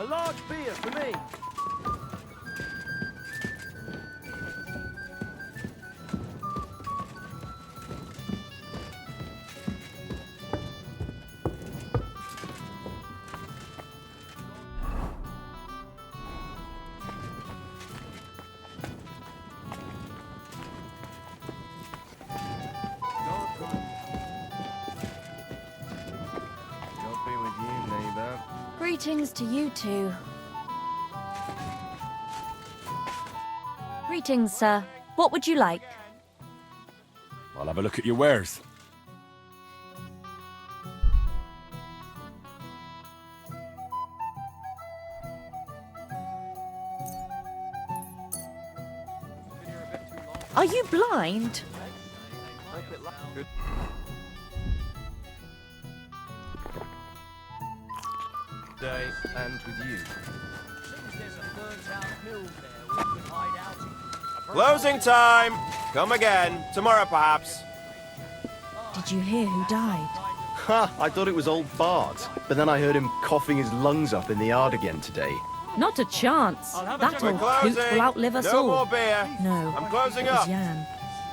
A large beer for me. Greetings to you two. Greetings, sir. What would you like? I'll have a look at your wares. Are you blind? Day and with you. Closing time! Come again. Tomorrow, perhaps. Did you hear who died? Ha! I thought it was old Bart, but then I heard him coughing his lungs up in the yard again today. Not a chance. That We're old coot closing. will outlive us No all. more beer. No, I'm closing it was up. Jan,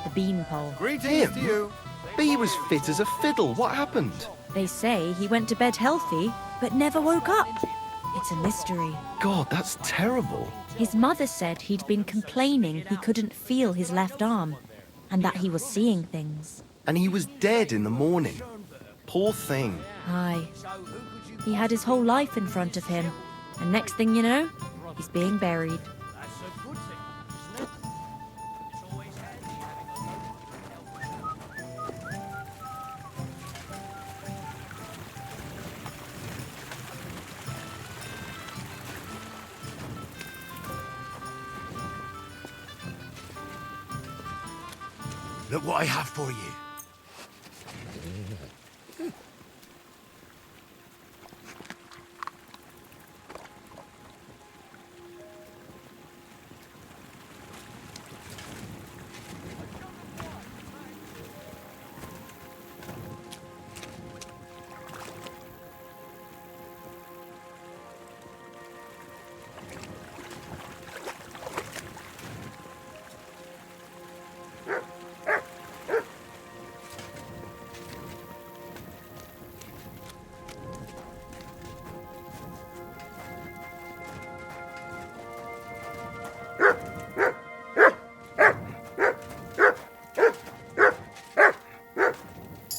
the beanpole. Greetings to you. He was fit as a fiddle. What happened? They say he went to bed healthy, but never woke up. It's a mystery. God, that's terrible. His mother said he'd been complaining he couldn't feel his left arm, and that he was seeing things. And he was dead in the morning. Poor thing. Aye. He had his whole life in front of him, and next thing you know, he's being buried. Look what I have for you.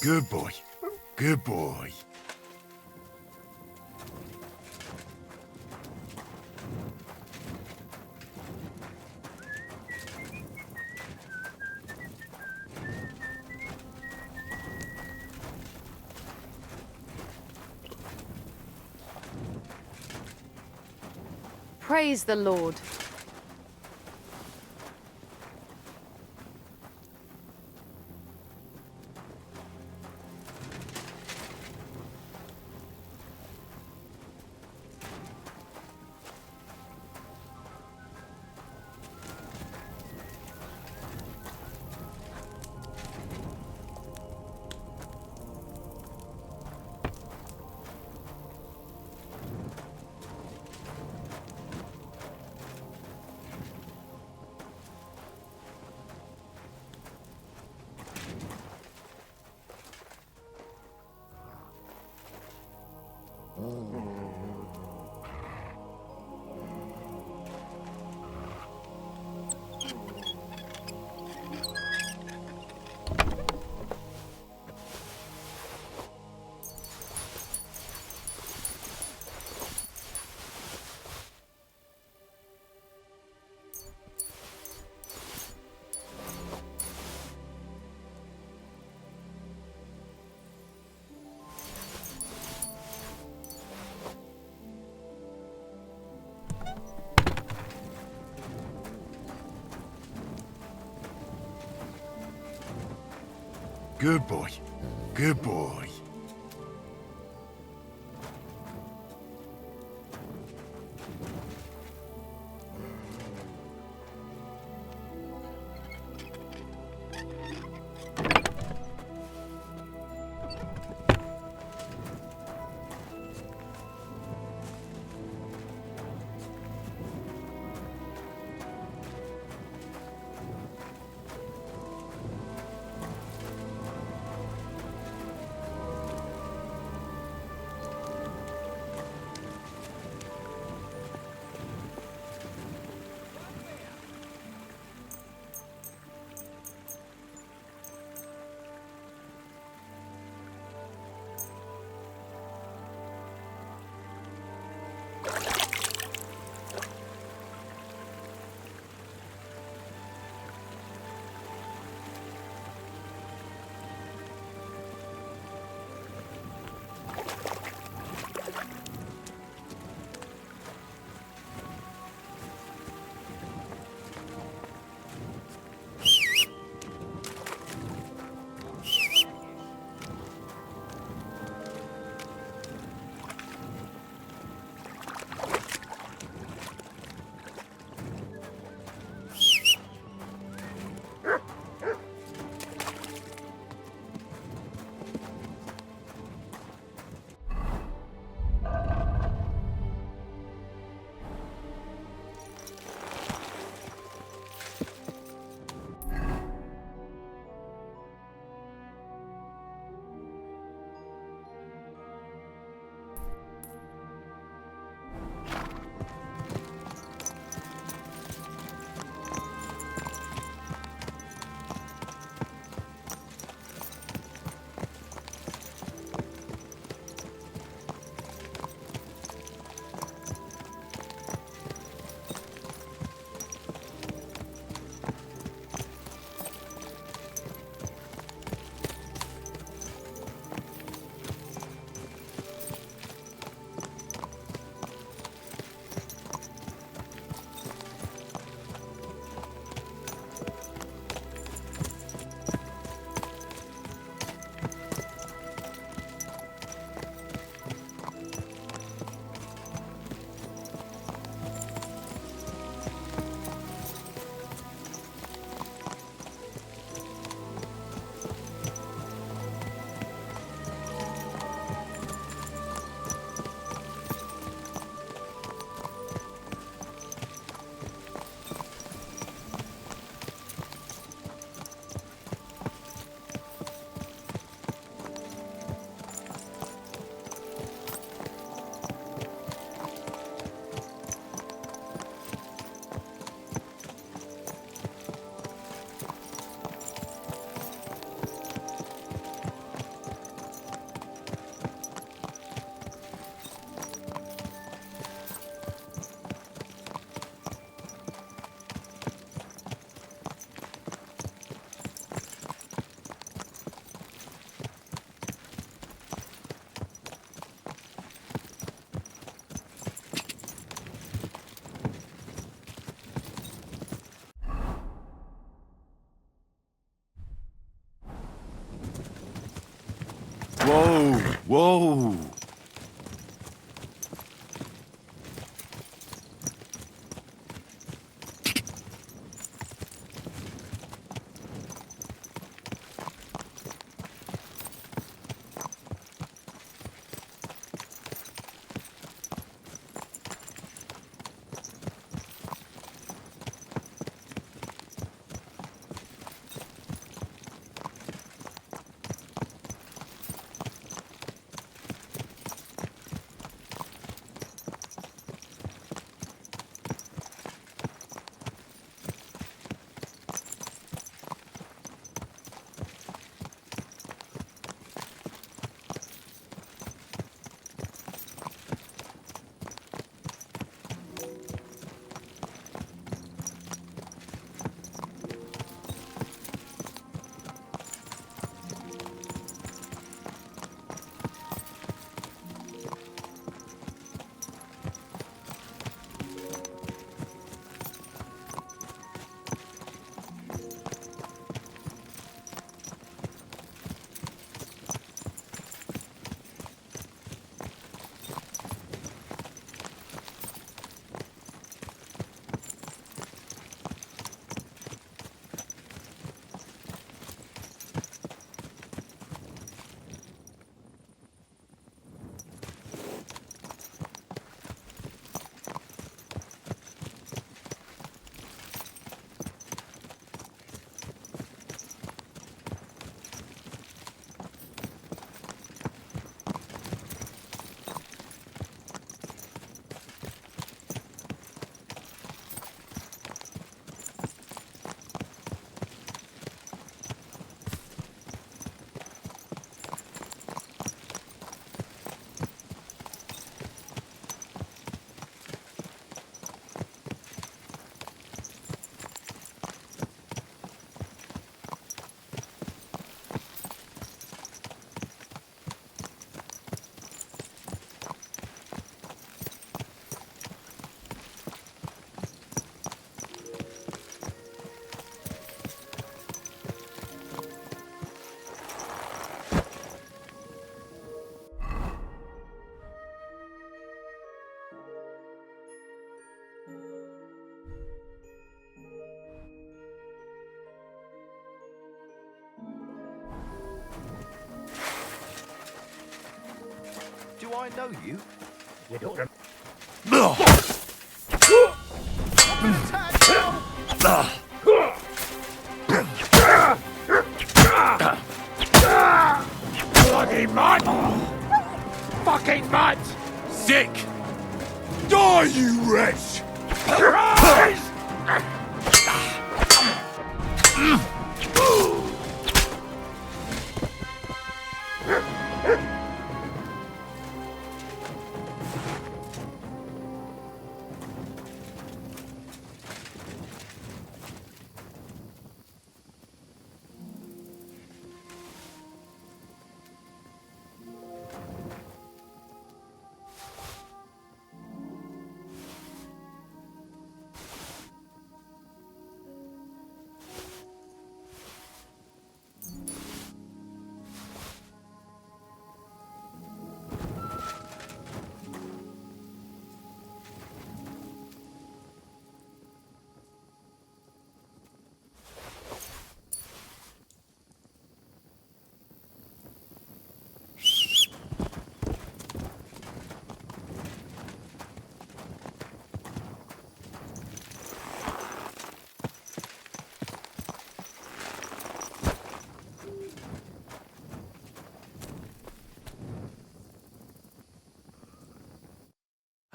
Good boy. Good boy. Praise the Lord. Good boy. Good boy. Whoa, whoa. Do I know you? You don't remember. Bloody mud! Fucking mud! Sick! Die, you wretch!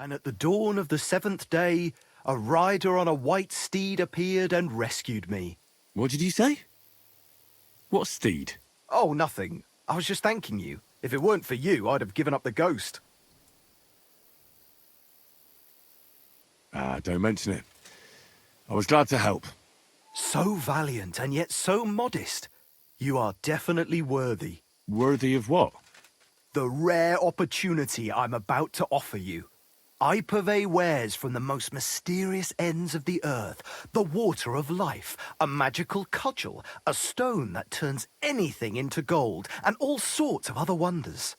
And at the dawn of the seventh day, a rider on a white steed appeared and rescued me. What did you say? What steed? Oh, nothing. I was just thanking you. If it weren't for you, I'd have given up the ghost. Ah, don't mention it. I was glad to help. So valiant and yet so modest. You are definitely worthy. Worthy of what? The rare opportunity I'm about to offer you. I purvey wares from the most mysterious ends of the earth. The water of life, a magical cudgel, a stone that turns anything into gold, and all sorts of other wonders.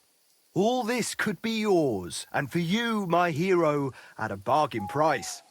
All this could be yours, and for you, my hero, at a bargain price.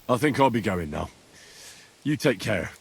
I think I'll be going now. You take care.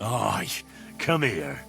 Aye, come here.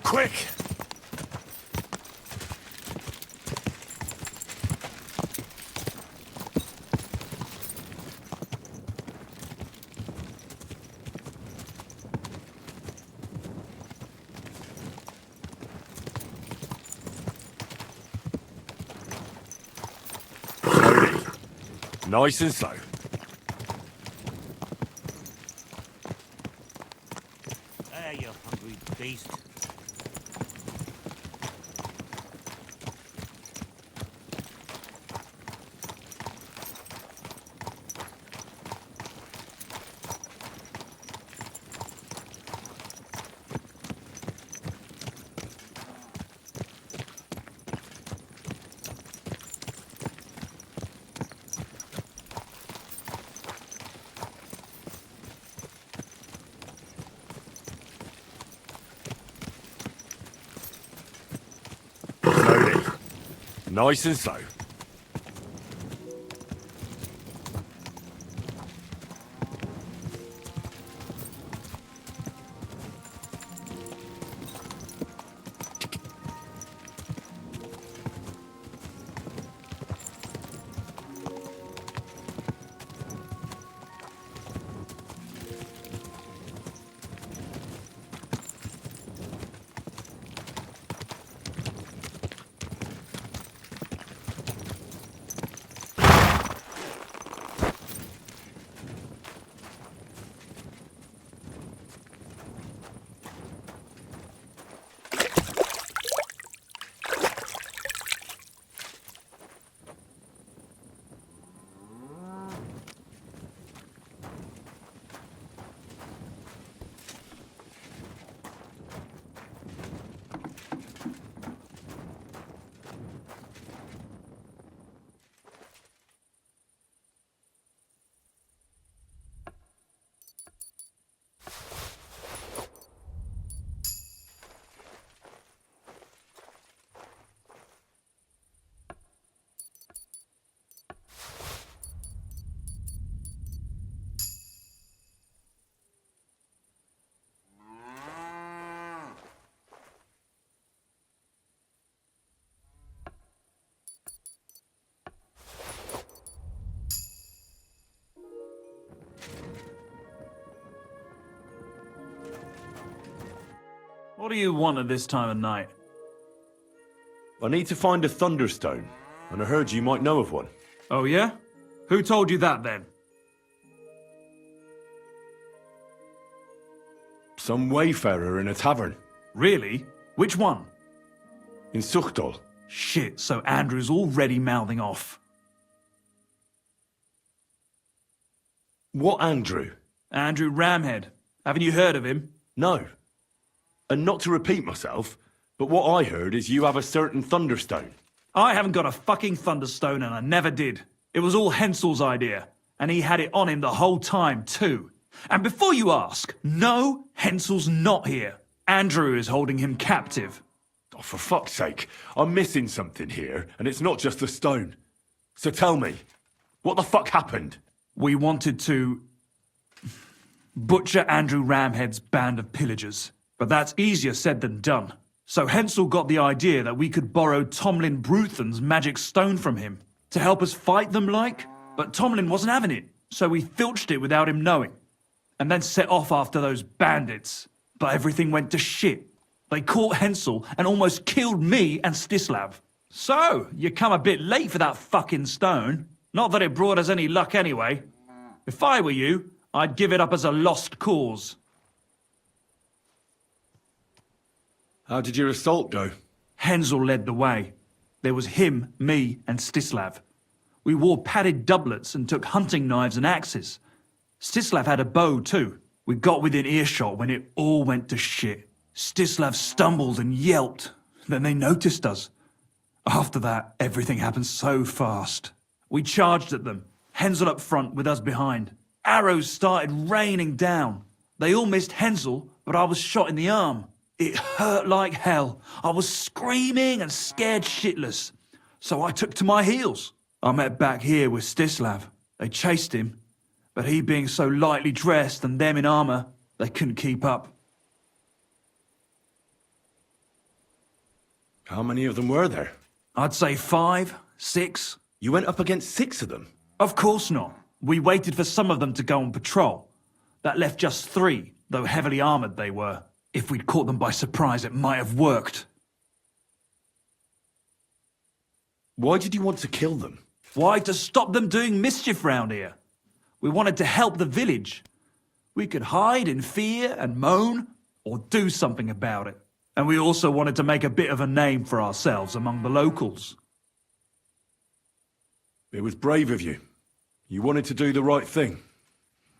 Quick! Slowly. Nice and slow. There, you hungry beast. Slowly. Nice and slow. What do you want at this time of night? I need to find a Thunderstone, and I heard you might know of one. Oh yeah? Who told you that then? Some wayfarer in a tavern. Really? Which one? In Suchdol. Shit, so Andrew's already mouthing off. What Andrew? Andrew Ramhead. Haven't you heard of him? No. And not to repeat myself, but what I heard is you have a certain Thunderstone. I haven't got a fucking Thunderstone and I never did. It was all Hensel's idea. And he had it on him the whole time too. And before you ask, no, Hensel's not here. Andrew is holding him captive. Oh, for fuck's sake, I'm missing something here, and it's not just the stone. So tell me, what the fuck happened? We wanted to butcher Andrew Ramhead's band of pillagers. But that's easier said than done. So Hensel got the idea that we could borrow Tomlin Bruthen's magic stone from him to help us fight them like, but Tomlin wasn't having it, so we filched it without him knowing, and then set off after those bandits. But everything went to shit. They caught Hensel and almost killed me and Stislav. So, you come a bit late for that fucking stone. Not that it brought us any luck anyway. If I were you, I'd give it up as a lost cause. How did your assault go? Hensel led the way. There was him, me, and Stislav. We wore padded doublets and took hunting knives and axes. Stislav had a bow too. We got within earshot when it all went to shit. Stislav stumbled and yelped. Then they noticed us. After that, everything happened so fast. We charged at them, Hensel up front with us behind. Arrows started raining down. They all missed Hensel, but I was shot in the arm. It hurt like hell. I was screaming and scared shitless. So I took to my heels. I met back here with Stislav. They chased him, but he being so lightly dressed and them in armour, they couldn't keep up. How many of them were there? I'd say 5, 6. You went up against 6 of them? Of course not. We waited for some of them to go on patrol. That left just 3, though heavily armoured they were. If we'd caught them by surprise, it might have worked. Why did you want to kill them? Why? To stop them doing mischief round here. We wanted to help the village. We could hide in fear and moan, or do something about it. And we also wanted to make a bit of a name for ourselves among the locals. It was brave of you. You wanted to do the right thing.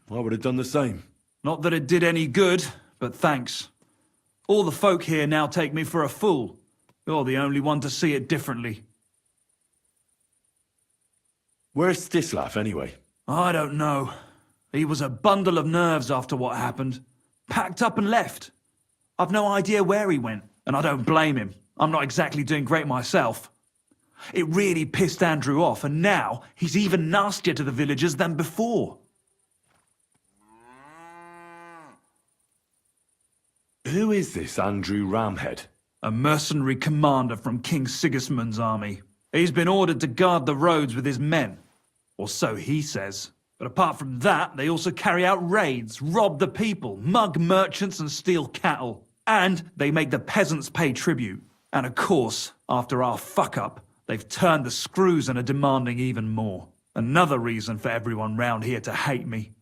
I would have done the same. Not that it did any good, but thanks. All the folk here now take me for a fool. You're the only one to see it differently. Where's Stislav, anyway? I don't know. He was a bundle of nerves after what happened. Packed up and left. I've no idea where he went, and I don't blame him. I'm not exactly doing great myself. It really pissed Andrew off, and now he's even nastier to the villagers than before. Who is this Andrew Ramhead? A mercenary commander from King Sigismund's army. He's been ordered to guard the roads with his men. Or so he says. But apart from that, they also carry out raids, rob the people, mug merchants and steal cattle. And they make the peasants pay tribute. And of course, after our fuck-up, they've turned the screws and are demanding even more. Another reason for everyone round here to hate me.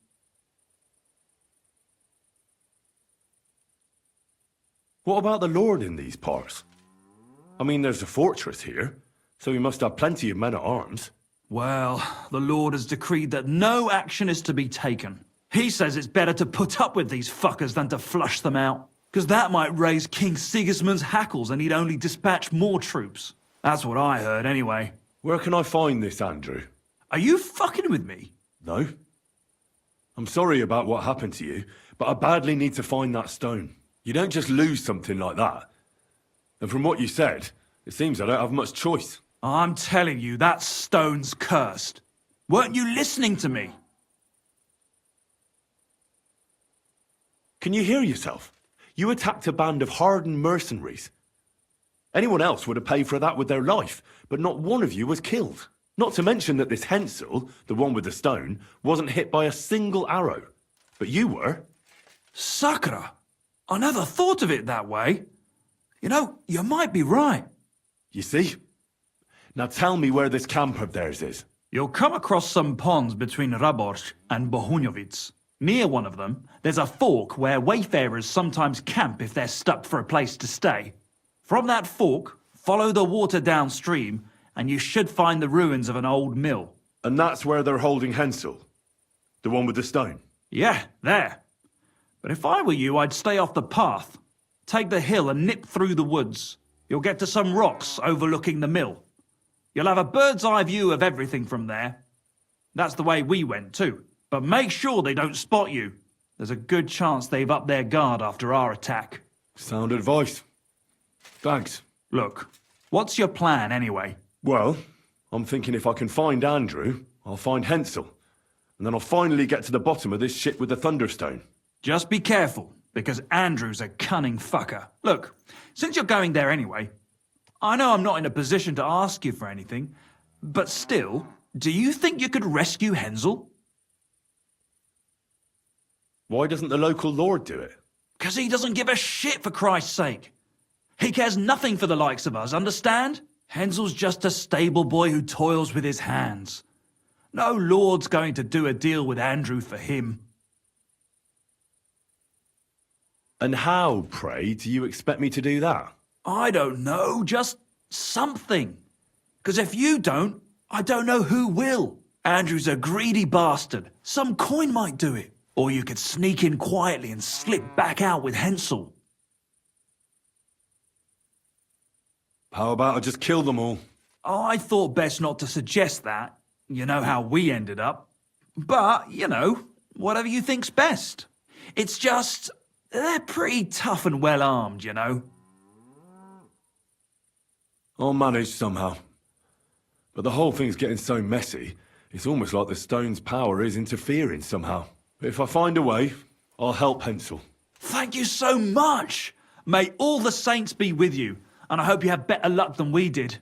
What about the Lord in these parts? I mean, there's a fortress here, so he must have plenty of men-at-arms. Well, the Lord has decreed that no action is to be taken. He says it's better to put up with these fuckers than to flush them out. Because that might raise King Sigismund's hackles and he'd only dispatch more troops. That's what I heard, anyway. Where can I find this, Andrew? Are you fucking with me? No. I'm sorry about what happened to you, but I badly need to find that stone. You don't just lose something like that. And from what you said, it seems I don't have much choice. I'm telling you, that stone's cursed. Weren't you listening to me? Can you hear yourself? You attacked a band of hardened mercenaries. Anyone else would have paid for that with their life, but not one of you was killed. Not to mention that this Hensel, the one with the stone, wasn't hit by a single arrow. But you were. Sakura, I never thought of it that way. You know, you might be right. You see? Now tell me where this camp of theirs is. You'll come across some ponds between Raborsk and Bohunjovic. Near one of them, there's a fork where wayfarers sometimes camp if they're stuck for a place to stay. From that fork, follow the water downstream, and you should find the ruins of an old mill. And that's where they're holding Hensel? The one with the stone? Yeah, there. But if I were you, I'd stay off the path. Take the hill and nip through the woods. You'll get to some rocks overlooking the mill. You'll have a bird's eye view of everything from there. That's the way we went too. But make sure they don't spot you. There's a good chance they've upped their guard after our attack. Sound advice. Thanks. Look, what's your plan anyway? Well, I'm thinking if I can find Andrew, I'll find Hensel. And then I'll finally get to the bottom of this shit with the Thunderstone. Just be careful, because Andrew's a cunning fucker. Look, since you're going there anyway, I know I'm not in a position to ask you for anything, but still, do you think you could rescue Hensel? Why doesn't the local lord do it? Because he doesn't give a shit, for Christ's sake. He cares nothing for the likes of us, understand? Hensel's just a stable boy who toils with his hands. No lord's going to do a deal with Andrew for him. And how, pray, do you expect me to do that? I don't know, just something. Because if you don't, I don't know who will. Andrew's a greedy bastard. Some coin might do it. Or you could sneak in quietly and slip back out with Hensel. How about I just kill them all? Oh, I thought best not to suggest that. You know how we ended up. But, you know, whatever you think's best. It's just, they're pretty tough and well-armed, you know. I'll manage somehow. But the whole thing's getting so messy, it's almost like the stone's power is interfering somehow. But if I find a way, I'll help Hensel. Thank you so much! May all the saints be with you. and I hope you have better luck than we did.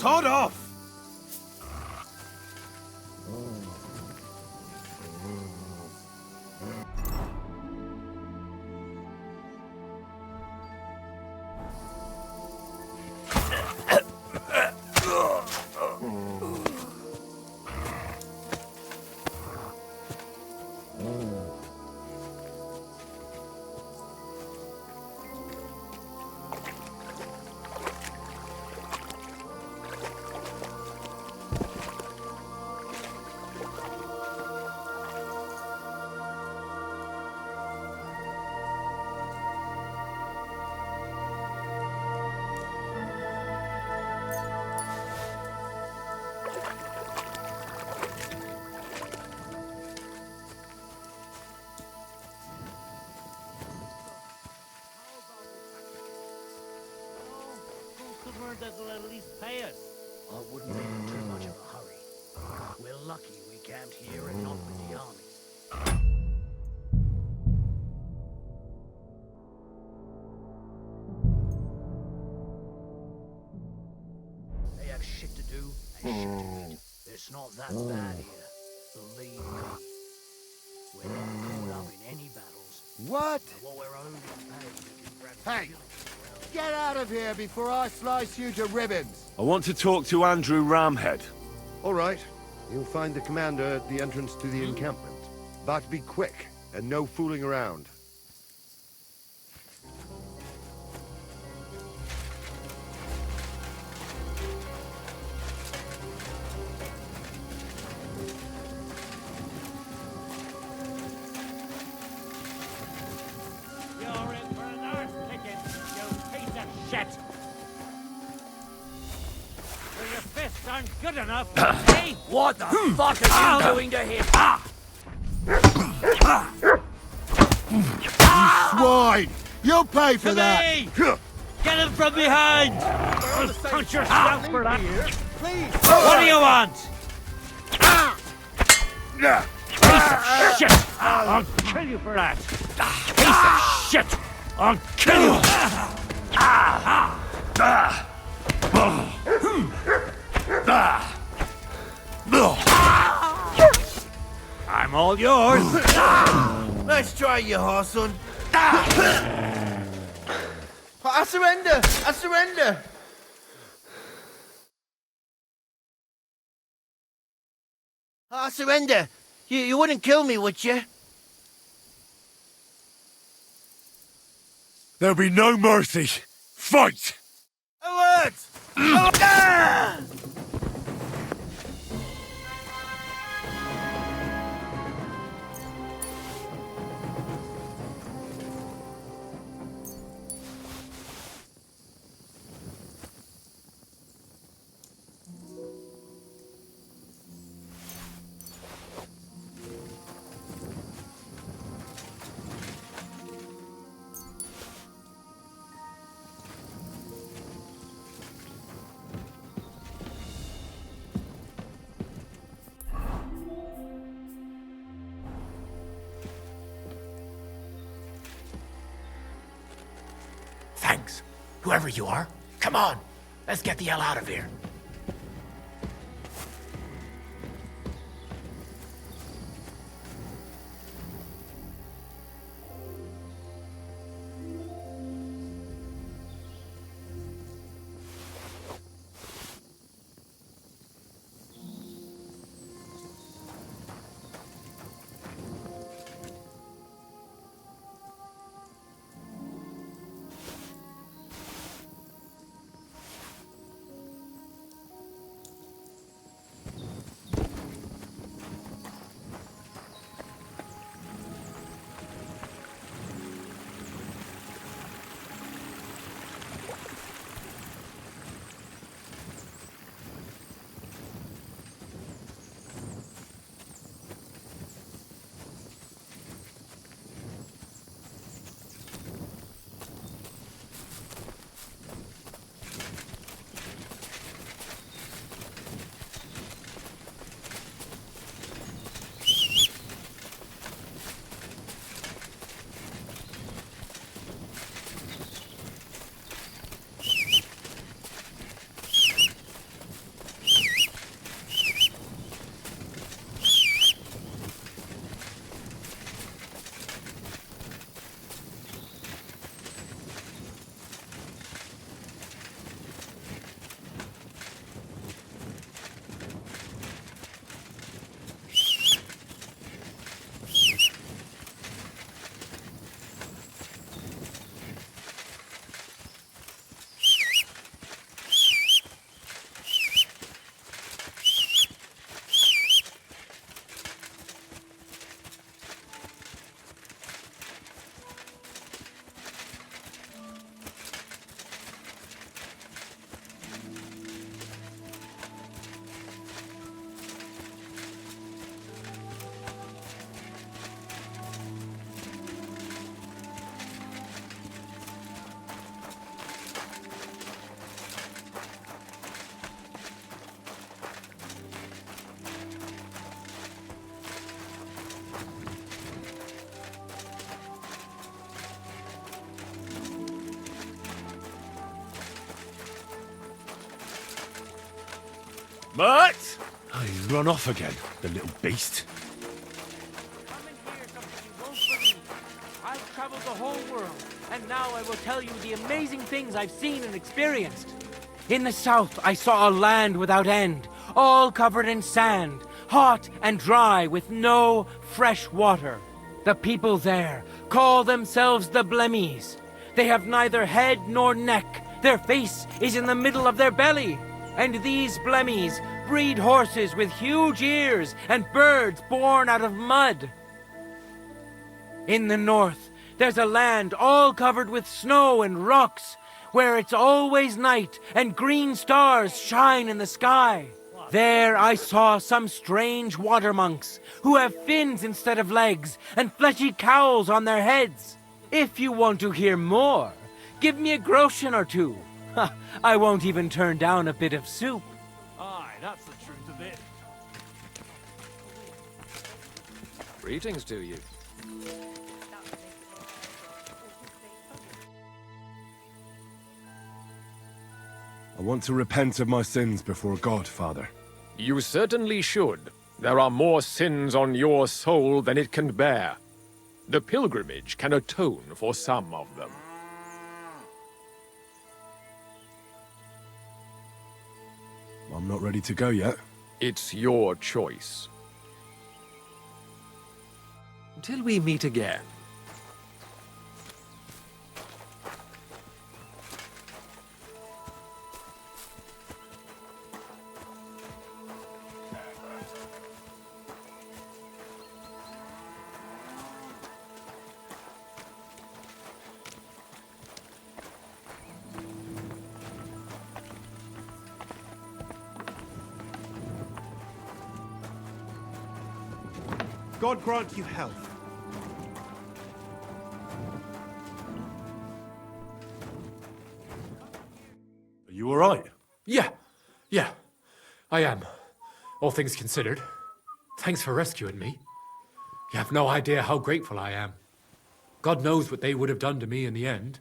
Sod off! warrant that will at least pay us. I wouldn't be in too much of a hurry. We're lucky we camped here and not with the armies. They have shit to do and shit to eat. It's not that bad here. Believe me. We're not caught up in any battles. What? What we're owed is pay. We can grab Hey, get out of here before I slice you to ribbons. I want to talk to Andrew Ramhead. All right. You'll find the commander at the entrance to the encampment. But be quick, and no fooling around. You're in for an arse picking, you piece of shit! So your fists aren't good enough, eh? What the fuck are you doing to him? Swine! You'll pay for To that! me! Get him from behind! I'll punch yourself for that! Please! What do you want? Piece of shit! I'll kill you for that! Piece of shit! I'll kill you! I'm all yours! Let's try you, Harson. I surrender! I surrender! I surrender! You wouldn't kill me, would you? There'll be no mercy. Fight! Alert! Ah! Thanks. Whoever you are, come on. Let's get the hell out of here. Mutt? Oh, he's run off again, the little beast. Come and hear something you won't believe. I've traveled the whole world, and now I will tell you the amazing things I've seen and experienced. In the south, I saw a land without end, all covered in sand, hot and dry with no fresh water. The people there call themselves the Blemmies. They have neither head nor neck. Their face is in the middle of their belly. And these Blemmies breed horses with huge ears and birds born out of mud. In the north, there's a land all covered with snow and rocks, where it's always night and green stars shine in the sky. There I saw some strange water monks who have fins instead of legs and fleshy cowls on their heads. If you want to hear more, give me a groschen or two. I won't even turn down a bit of soup. Aye, that's the truth of it. Greetings to you. I want to repent of my sins before God, Father. You certainly should. There are more sins on your soul than it can bear. The pilgrimage can atone for some of them. I'm not ready to go yet. It's your choice. Till we meet again. God grant you health. Are you all right? Yeah, I am. All things considered. Thanks for rescuing me. You have no idea how grateful I am. God knows what they would have done to me in the end.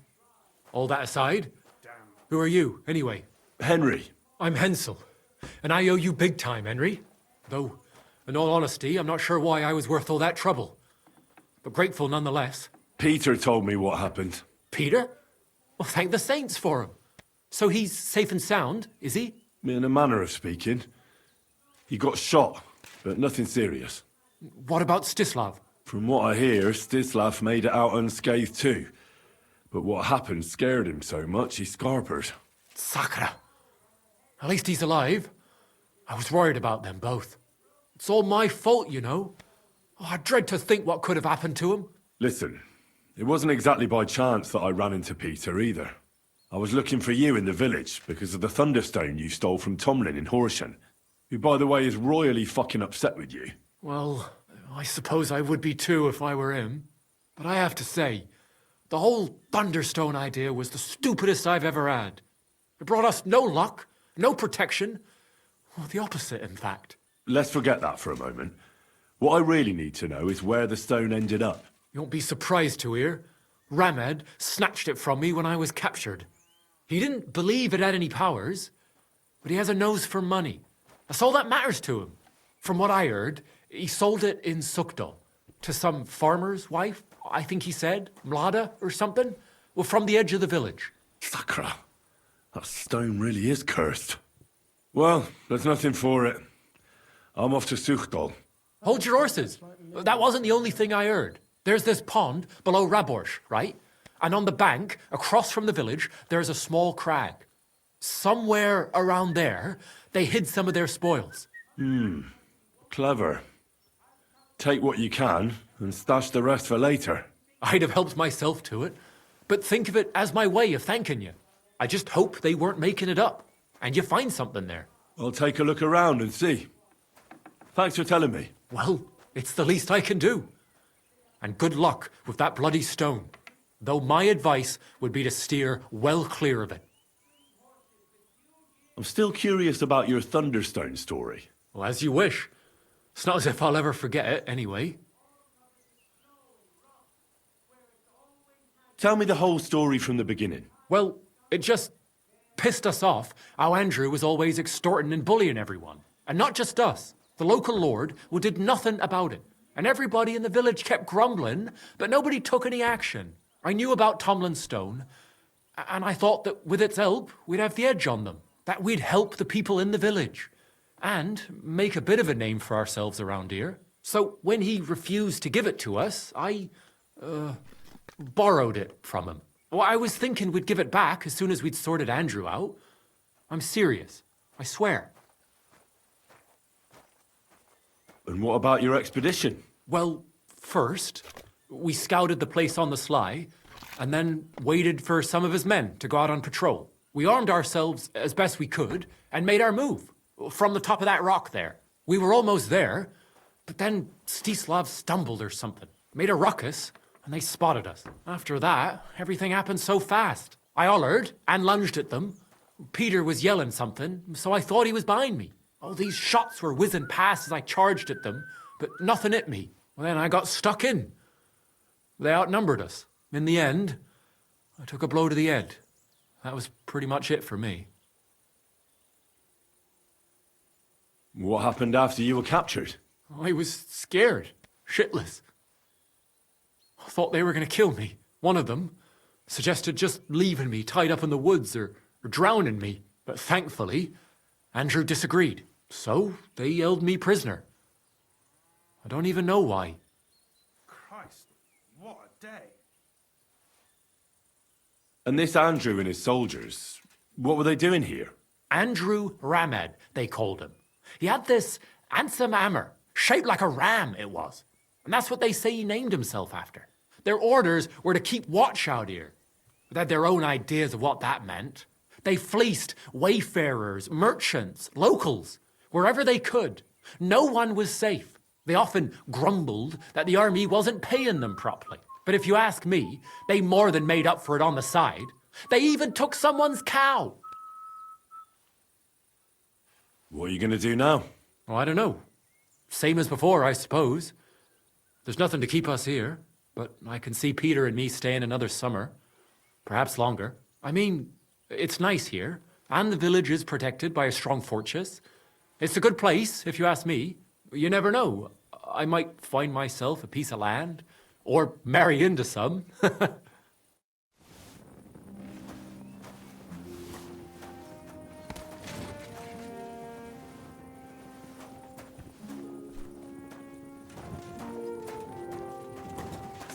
All that aside, who are you, anyway? Henry. I'm Hensel, and I owe you big time, Henry. Though, in all honesty, I'm not sure why I was worth all that trouble. But grateful nonetheless. Peter told me what happened. Peter? Well, thank the saints for him. So he's safe and sound, is he? In a manner of speaking. He got shot, but nothing serious. What about Stislav? From what I hear, Stislav made it out unscathed too. But what happened scared him so much he scarpered. Sakra. At least he's alive. I was worried about them both. It's all my fault, you know. Oh, I dread to think what could have happened to him. Listen, it wasn't exactly by chance that I ran into Peter either. I was looking for you in the village because of the Thunderstone you stole from Tomlin in Horsham, who, by the way, is royally fucking upset with you. Well, I suppose I would be too if I were him. But I have to say, the whole Thunderstone idea was the stupidest I've ever had. It brought us no luck, no protection. Well, the opposite, in fact. Let's forget that for a moment. What I really need to know is where the stone ended up. You won't be surprised to hear. Ramed snatched it from me when I was captured. He didn't believe it had any powers, but he has a nose for money. That's all that matters to him. From what I heard, he sold it in Sukdal to some farmer's wife, I think he said, Mlada or something, well, from the edge of the village. Sakra, that stone really is cursed. Well, there's nothing for it. I'm off to Sukdal. Hold your horses. That wasn't the only thing I heard. There's this pond below Raborsh, right? And on the bank, across from the village, there's a small crag. Somewhere around there, they hid some of their spoils. Clever. Take what you can and stash the rest for later. I'd have helped myself to it, but think of it as my way of thanking you. I just hope they weren't making it up, and you find something there. I'll take a look around and see. Thanks for telling me. Well, it's the least I can do. And good luck with that bloody stone, though my advice would be to steer well clear of it. I'm still curious about your Thunderstone story. Well, as you wish. It's not as if I'll ever forget it, anyway. Tell me the whole story from the beginning. Well, it just pissed us off how Andrew was always extorting and bullying everyone. And not just us. The local lord did nothing about it. And everybody in the village kept grumbling, but nobody took any action. I knew about Tomlin's Stone, and I thought that with its help, we'd have the edge on them. That we'd help the people in the village. And make a bit of a name for ourselves around here. So when he refused to give it to us, I borrowed it from him. Well, I was thinking we'd give it back as soon as we'd sorted Andrew out. I'm serious. I swear. And what about your expedition? Well, first, we scouted the place on the sly, and then waited for some of his men to go out on patrol. We armed ourselves as best we could, and made our move. From the top of that rock there. We were almost there, but then Stislav stumbled or something. Made a ruckus, and they spotted us. After that, everything happened so fast. I hollered and lunged at them. Peter was yelling something, so I thought he was behind me. All these shots were whizzing past as I charged at them, but nothing hit me. Well, then I got stuck in. They outnumbered us. In the end, I took a blow to the head. That was pretty much it for me. What happened after you were captured? I was scared, shitless. I thought they were going to kill me. One of them suggested just leaving me tied up in the woods or drowning me. But thankfully, Andrew disagreed. So they held me prisoner. I don't even know why. Christ, what a day. And this Andrew and his soldiers, what were they doing here? Andrew Ramad, they called him. He had this handsome hammer, shaped like a ram it was. And that's what they say he named himself after. Their orders were to keep watch out here. They had their own ideas of what that meant. They fleeced wayfarers, merchants, locals, wherever they could. No one was safe. They often grumbled that the army wasn't paying them properly. But if you ask me, they more than made up for it on the side. They even took someone's cow. What are you going to do now? Oh, I don't know. Same as before, I suppose. There's nothing to keep us here, but I can see Peter and me staying another summer. Perhaps longer. I mean, it's nice here, and the village is protected by a strong fortress. It's a good place, if you ask me. You never know. I might find myself a piece of land, or marry into some.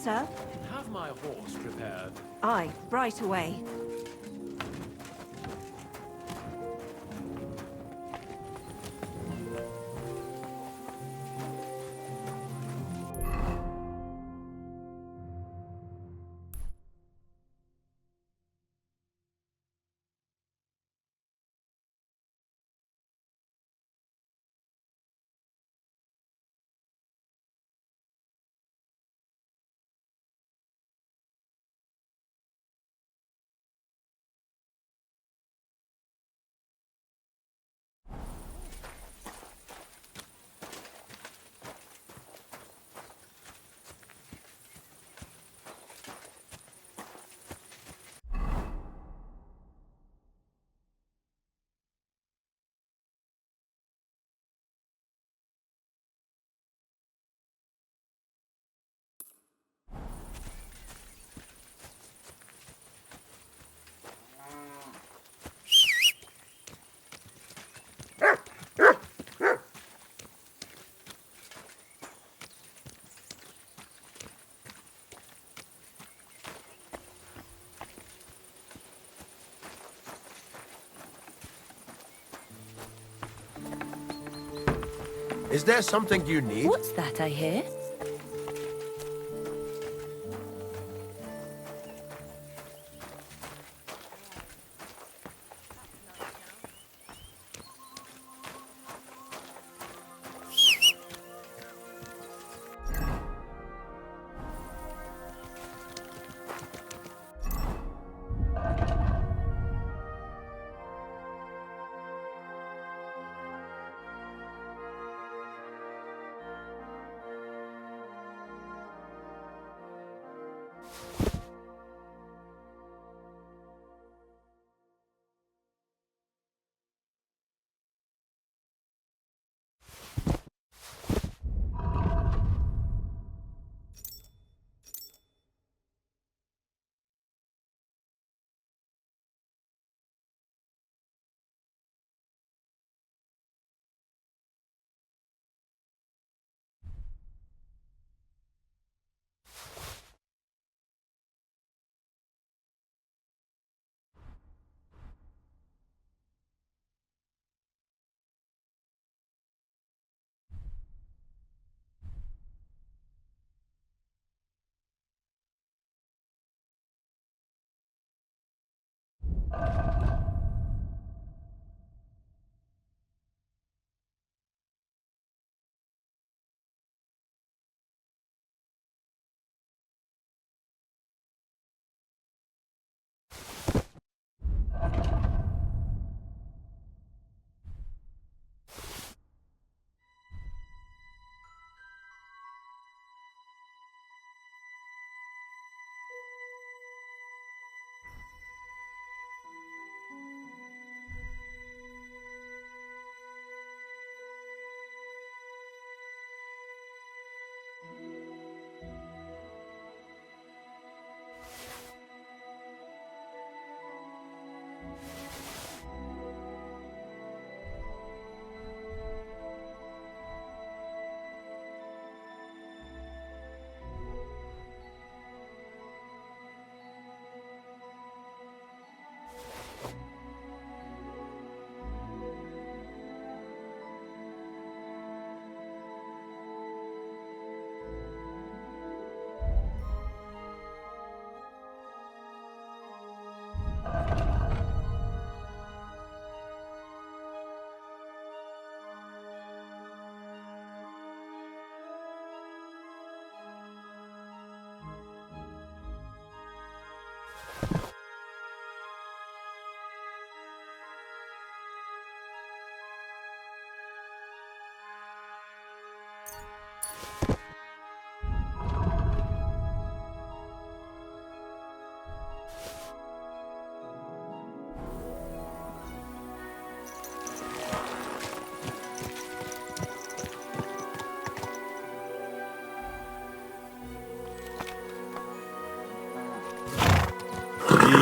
Sir? Have my horse prepared. Aye, right away. Is there something you need? What's that I hear?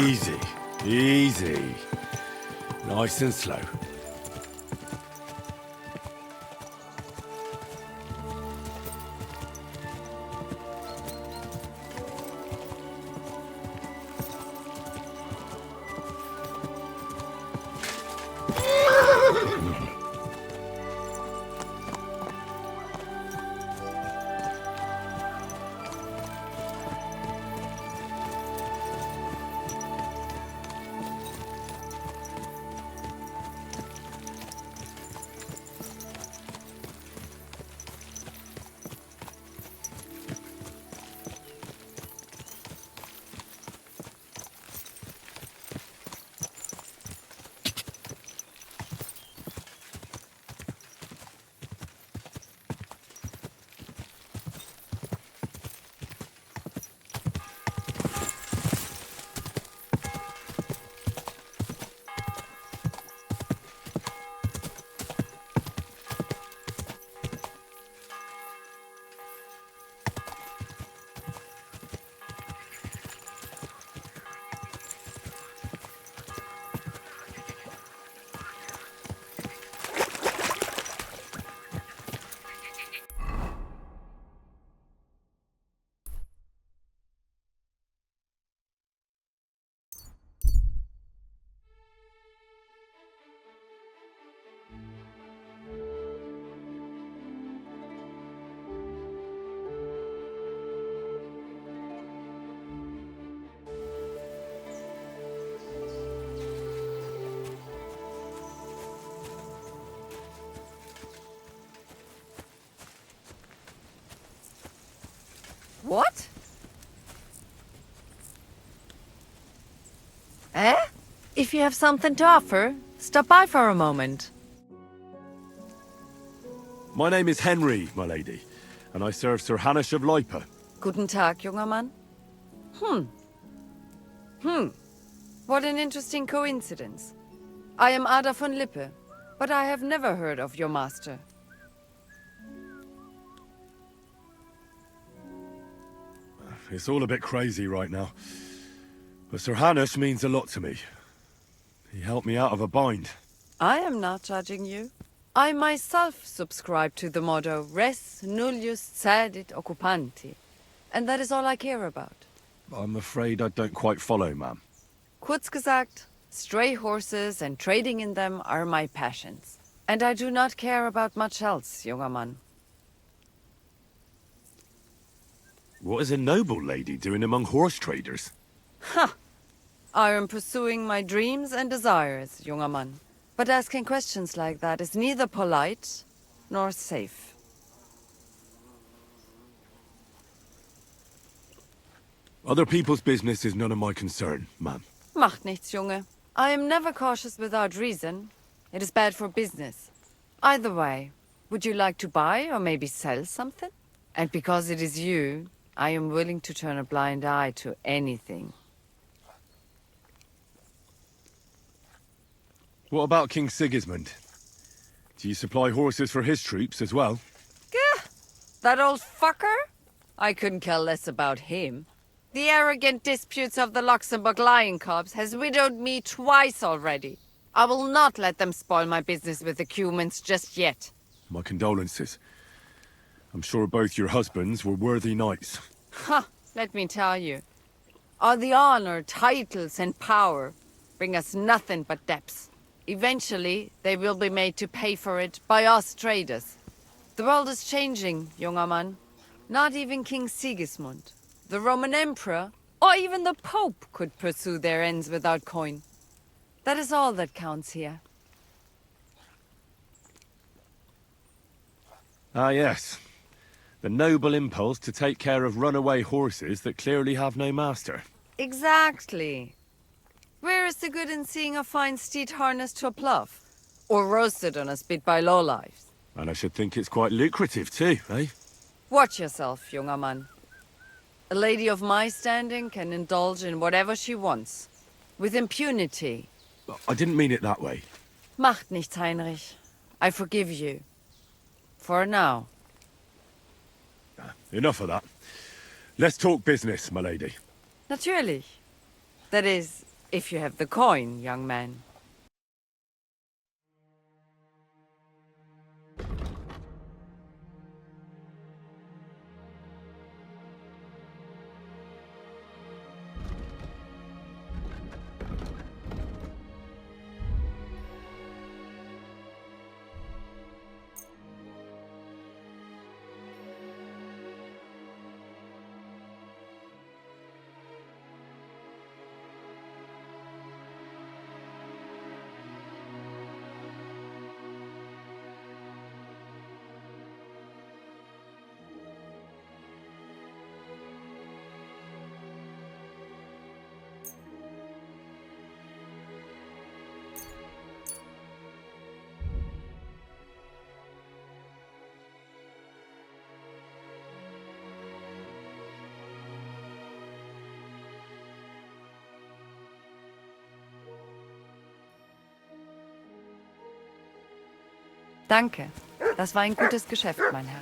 Easy, easy. Nice and slow. What? Eh? If you have something to offer, stop by for a moment. My name is Henry, my lady, and I serve Sir Hanush of Lipa. Guten Tag, junger Mann. What an interesting coincidence. I am Ada von Lippe, but I have never heard of your master. It's all a bit crazy right now. But Sir Hanush means a lot to me. He helped me out of a bind. I am not judging you. I myself subscribe to the motto Res nullius cedit occupanti. And that is all I care about. I'm afraid I don't quite follow, ma'am. Kurz gesagt, stray horses and trading in them are my passions. And I do not care about much else, junger Mann. What is a noble lady doing among horse traders? Ha! I am pursuing my dreams and desires, junger Mann. But asking questions like that is neither polite nor safe. Other people's business is none of my concern, ma'am. Macht nichts, Junge. I am never cautious without reason. It is bad for business. Either way, would you like to buy or maybe sell something? And because it is you, I am willing to turn a blind eye to anything. What about King Sigismund? Do you supply horses for his troops as well? Gah! That old fucker? I couldn't care less about him. The arrogant disputes of the Luxembourg Lion Cubs has widowed me twice already. I will not let them spoil my business with the Cumans just yet. My condolences. I'm sure both your husbands were worthy knights. Ha! Let me tell you. All the honor, titles, and power bring us nothing but debts. Eventually, they will be made to pay for it by us traders. The world is changing, junger Mann. Not even King Sigismund, the Roman Emperor, or even the Pope could pursue their ends without coin. That is all that counts here. Ah, yes. The noble impulse to take care of runaway horses that clearly have no master. Exactly. Where is the good in seeing a fine steed harnessed to a plough? Or roasted on a spit by lowlifes? And I should think it's quite lucrative too, eh? Watch yourself, junger Mann. A lady of my standing can indulge in whatever she wants. With impunity. I didn't mean it that way. Macht nichts, Heinrich. I forgive you. For now. Enough of that. Let's talk business, my lady. Natürlich. That is, if you have the coin, young man. Danke. Das war ein gutes Geschäft, mein Herr.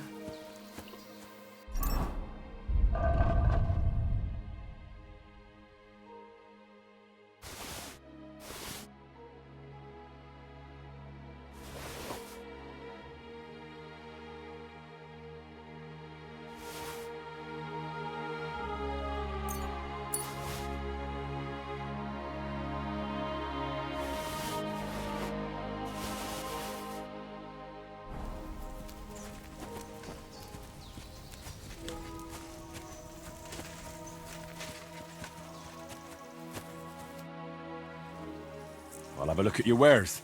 I'll have a look at your wares.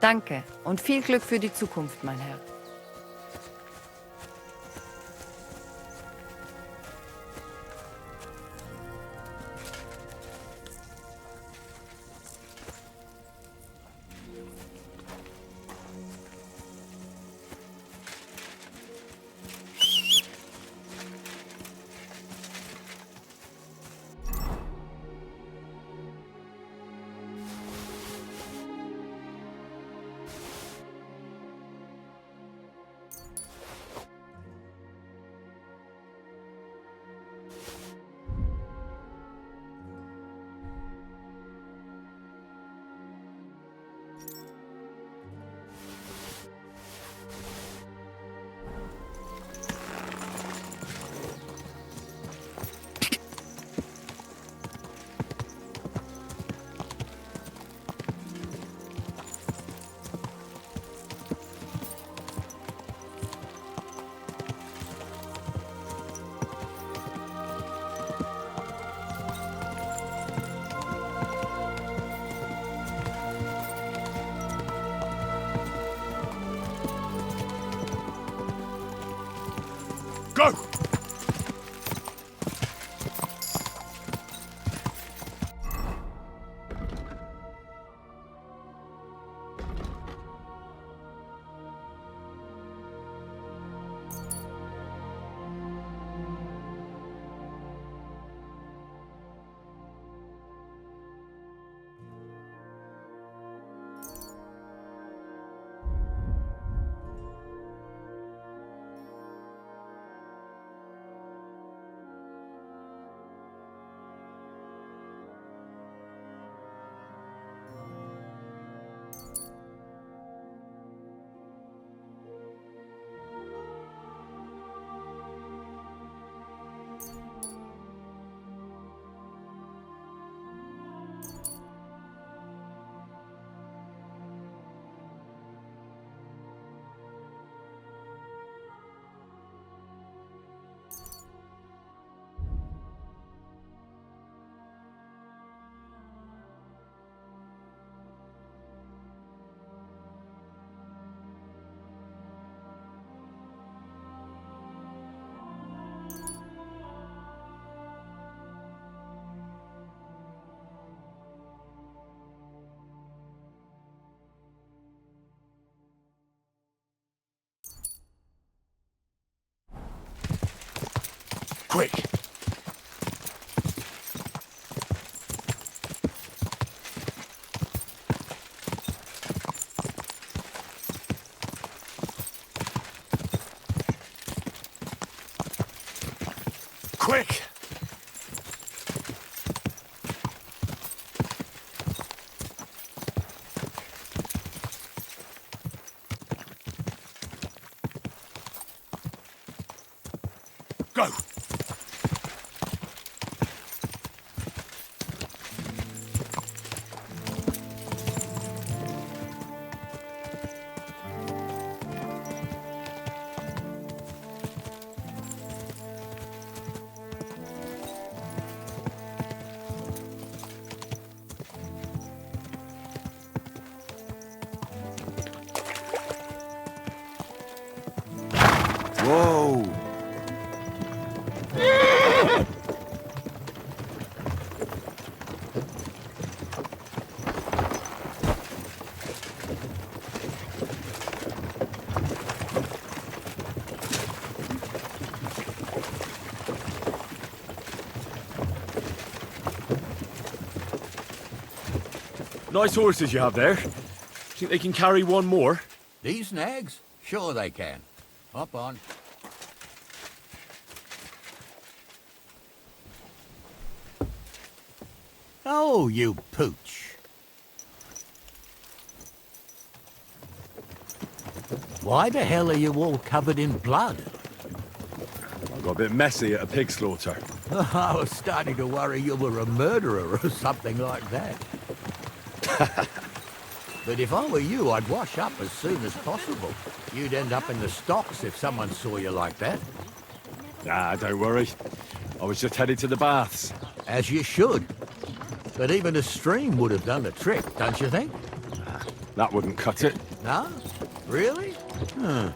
Danke und viel Glück für die Zukunft, mein Herr. Go! Quick! Quick! Go! Whoa! Nice horses you have there. Think they can carry one more? These nags? Sure they can. Hop on. Oh, you pooch. Why the hell are you all covered in blood? I got a bit messy at a pig slaughter. I was starting to worry you were a murderer or something like that. But if I were you, I'd wash up as soon as possible. You'd end up in the stocks if someone saw you like that. Ah, don't worry. I was just headed to the baths. As you should. But even a stream would have done the trick, don't you think? That wouldn't cut it. Huh? Really? How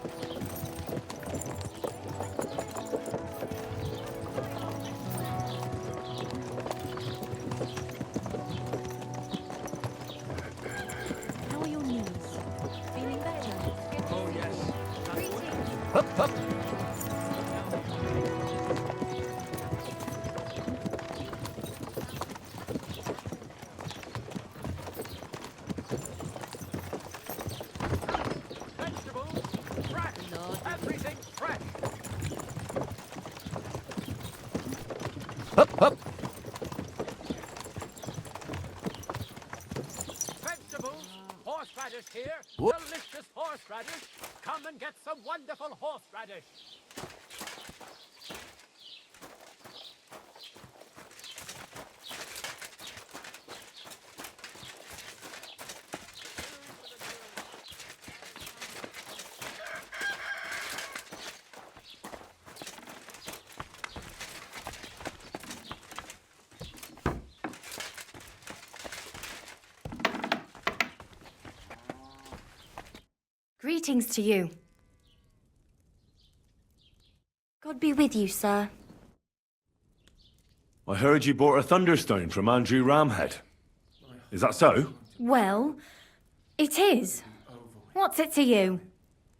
are your knees? Feeling better? Oh, yes. Hup, hup. Vegetables, fresh. Everything fresh. Hup, hup. Vegetables, horseradish here. Whoop. Delicious horseradish. Come and get some wonderful horseradish. Greetings to you. God be with you, sir. I heard you bought a Thunderstone from Andrew Ramhead. Is that so? Well, it is. What's it to you?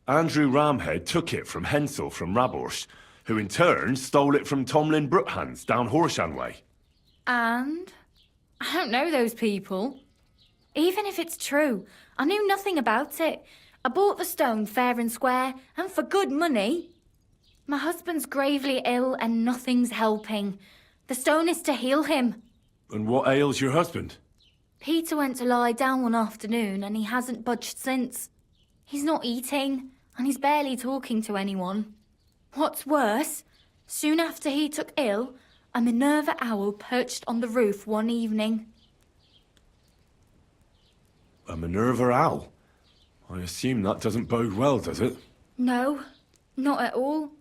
Andrew Ramhead took it from Hensel from Raborsh, who in turn stole it from Tomlin Brookhans down Horshan way. And? I don't know those people. Even if it's true, I knew nothing about it. I bought the stone fair and square, and for good money. My husband's gravely ill and nothing's helping. The stone is to heal him. And what ails your husband? Peter went to lie down one afternoon and he hasn't budged since. He's not eating, and he's barely talking to anyone. What's worse, soon after he took ill, a Minerva owl perched on the roof one evening. A Minerva owl? I assume that doesn't bode well, does it? No, not at all.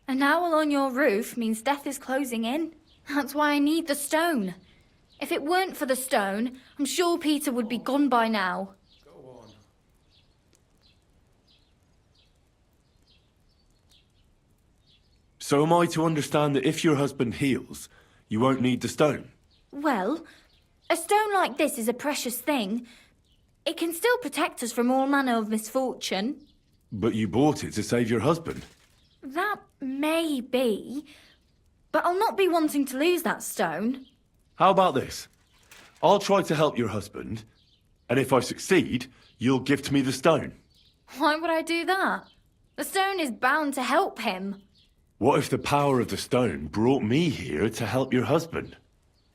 An owl on your roof means death is closing in. That's why I need the stone. If it weren't for the stone, I'm sure Peter would be gone by now. So am I to understand that if your husband heals, you won't need the stone? Well, a stone like this is a precious thing. It can still protect us from all manner of misfortune. But you bought it to save your husband. That may be, but I'll not be wanting to lose that stone. How about this? I'll try to help your husband, and if I succeed, you'll gift me the stone. Why would I do that? The stone is bound to help him. What if the power of the stone brought me here to help your husband?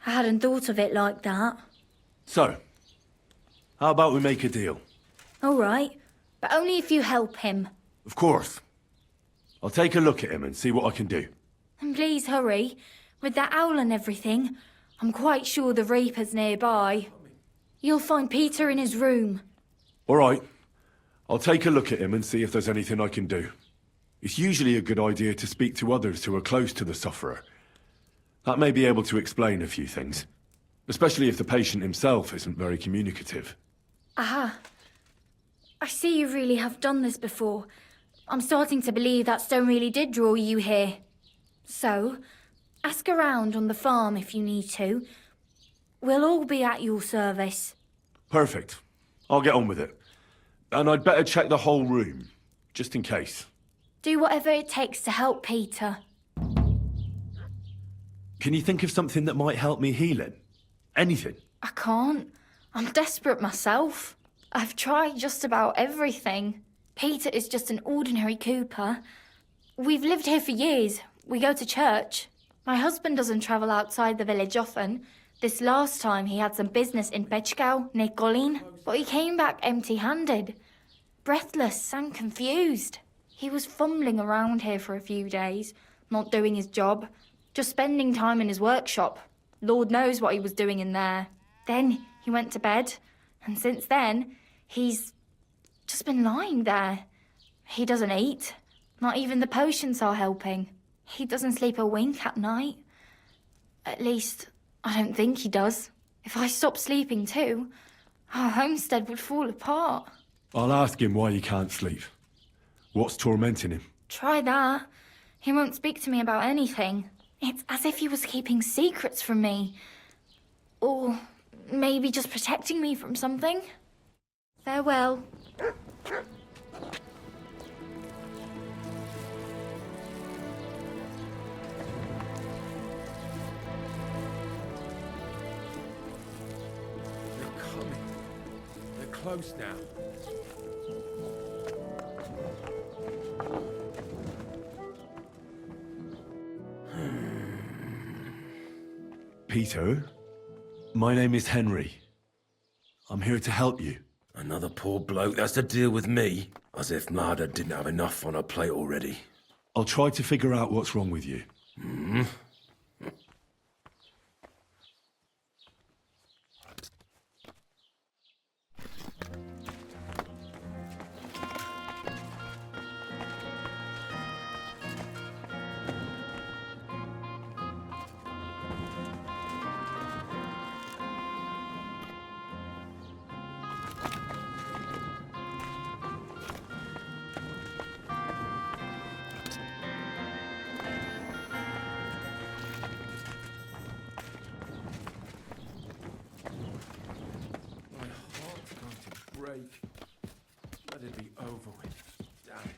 I hadn't thought of it like that. So, how about we make a deal? All right, but only if you help him. Of course. I'll take a look at him and see what I can do. And please hurry. With that owl and everything, I'm quite sure the Reaper's nearby. You'll find Peter in his room. All right. I'll take a look at him and see if there's anything I can do. It's usually a good idea to speak to others who are close to the sufferer. That may be able to explain a few things, especially if the patient himself isn't very communicative. Aha. I see you really have done this before. I'm starting to believe that stone really did draw you here. So, ask around on the farm if you need to. We'll all be at your service. Perfect. I'll get on with it. And I'd better check the whole room, just in case. Do whatever it takes to help Peter. Can you think of something that might help me heal him? Anything? I can't. I'm desperate myself. I've tried just about everything. Peter is just an ordinary cooper. We've lived here for years. We go to church. My husband doesn't travel outside the village often. This last time he had some business in Pechgau, near Golin, but he came back empty-handed. Breathless and confused. He was fumbling around here for a few days, not doing his job, just spending time in his workshop. Lord knows what he was doing in there. Then he went to bed, and since then, he's just been lying there. He doesn't eat. Not even the potions are helping. He doesn't sleep a wink at night. At least, I don't think he does. If I stop sleeping too, Our homestead would fall apart. I'll ask him why he can't sleep. What's tormenting him? Try that. He won't speak to me about anything. It's as if he was keeping secrets from me. Or maybe just protecting me from something. Farewell. They're coming. They're close now. Peter, my name is Henry. I'm here to help you. Another poor bloke that's to deal with me. As if Marder didn't have enough on her plate already. I'll try to figure out what's wrong with you. Break. Let it be over with. Damn it.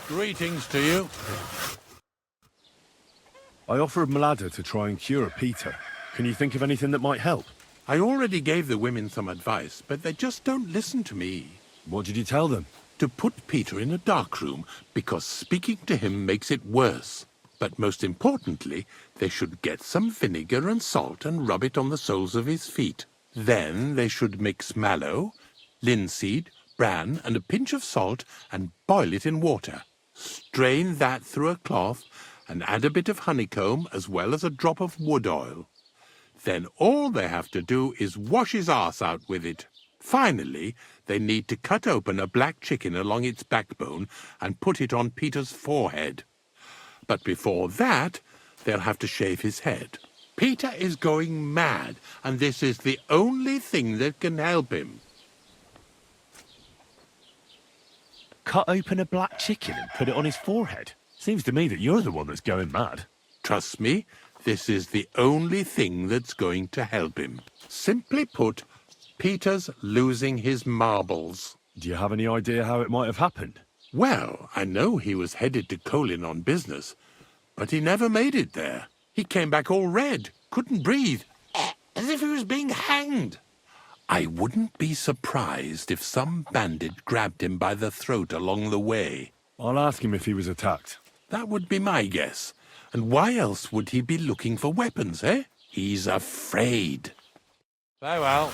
Greetings to you. I offered Mlada to try and cure Peter. Can you think of anything that might help? I already gave the women some advice, but they just don't listen to me. What did you tell them? To put Peter in a dark room, because speaking to him makes it worse. But most importantly, they should get some vinegar and salt and rub it on the soles of his feet. Then they should mix mallow, linseed, bran, and a pinch of salt and boil it in water. Strain that through a cloth and add a bit of honeycomb as well as a drop of wood oil. Then all they have to do is wash his arse out with it. Finally, they need to cut open a black chicken along its backbone and put it on Peter's forehead. But before that, they'll have to shave his head. Peter is going mad, and this is the only thing that can help him. Cut open a black chicken and put it on his forehead? Seems to me that you're the one that's going mad. Trust me, this is the only thing that's going to help him. Simply put, Peter's losing his marbles. Do you have any idea how it might have happened? Well, I know he was headed to Colin on business, but he never made it there. He came back all red, couldn't breathe, as if he was being hanged. I wouldn't be surprised if some bandit grabbed him by the throat along the way. I'll ask him if he was attacked. That would be my guess. And why else would he be looking for weapons, eh? He's afraid. Farewell.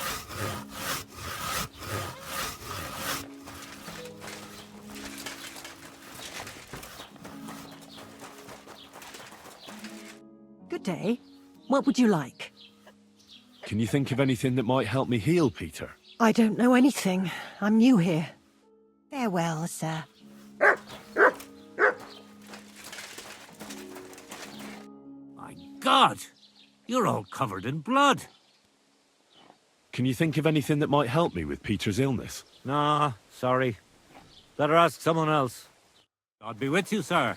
Good day. What would you like? Can you think of anything that might help me heal, Peter? I don't know anything. I'm new here. Farewell, sir. My God! You're all covered in blood. Can you think of anything that might help me with Peter's illness? Nah, sorry. Better ask someone else. God be with you, sir.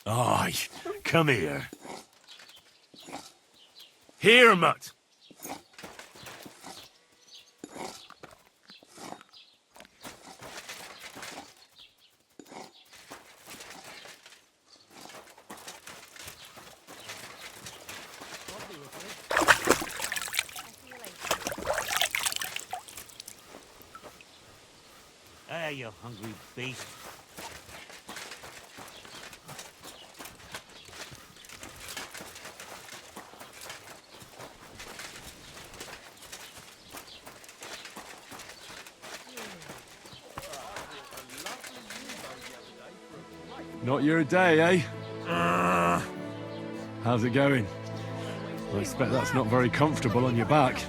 Aye, come here. Here, mutt. Ah, you hungry beast. Not your day, eh? How's it going? I expect that's not very comfortable on your back.